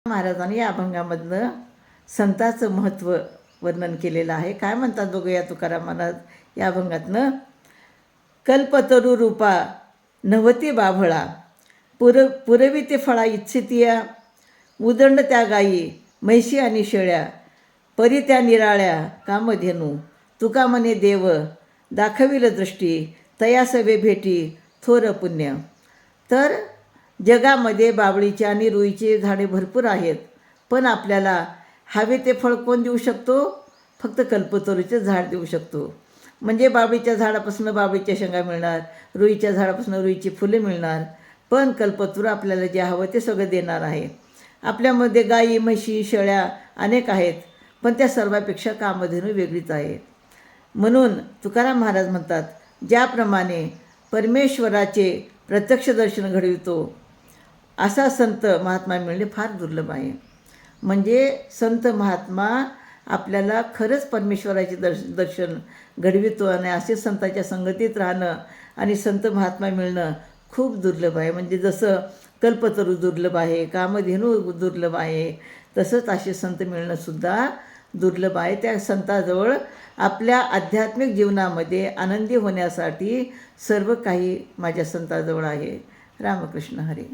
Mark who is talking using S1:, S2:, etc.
S1: महाराजांनी या अभंगामधनं संताचं महत्त्व वर्णन केलेलं आहे. काय म्हणतात बघूया तुकाराम महाराज या अभंगातनं. कल्पतरू रूपा नवती बाभळा, पुरविते फळा इच्छितिया, उदंड त्या गायी म्हैशी आणि शेळ्या, परी त्या निराळ्या कामधेनू, तुका म्हणे देव दाखविल दृष्टी, तयासवे भेटी थोर पुण्य. तर जगामध्ये बाबळीचे आणि रुईचे झाडे भरपूर आहेत, पण आपल्याला हवे ते फळ कोण देऊ शकतो? फक्त कल्पतरूचे झाड देऊ शकतो. म्हणजे बाबळीच्या झाडापासून बाबळीच्या शेंगा मिळणार, रुईच्या झाडापासून रुईची फुले मिळणार, पण कल्पतरू आपल्याला जे हवं ते सगळं देणार आहे. आपल्यामध्ये गायी म्हशी शेळ्या अनेक आहेत, पण त्या सर्वापेक्षा कामधेनू वेगळीच आहे. म्हणून तुकाराम महाराज म्हणतात, ज्याप्रमाणे परमेश्वराचे प्रत्यक्ष दर्शन घडवितो असा संत महात्मा मिळणे फार दुर्लभ आहे. म्हणजे संत महात्मा आपल्याला खरंच परमेश्वराचे दर्शन घडवितो आणि असे संतांच्या संगतीत राहणं आणि संत महात्मा मिळणं खूप दुर्लभ आहे. म्हणजे जसं कल्पतरू दुर्लभ आहे, कामधेनू दुर्लभ आहे, तसंच असे संत मिळणंसुद्धा दुर्लभ आहे. त्या संताजवळ आपल्या आध्यात्मिक जीवनामध्ये आनंदी होण्यासाठी सर्व काही माझ्या संताजवळ आहे. रामकृष्ण हरी.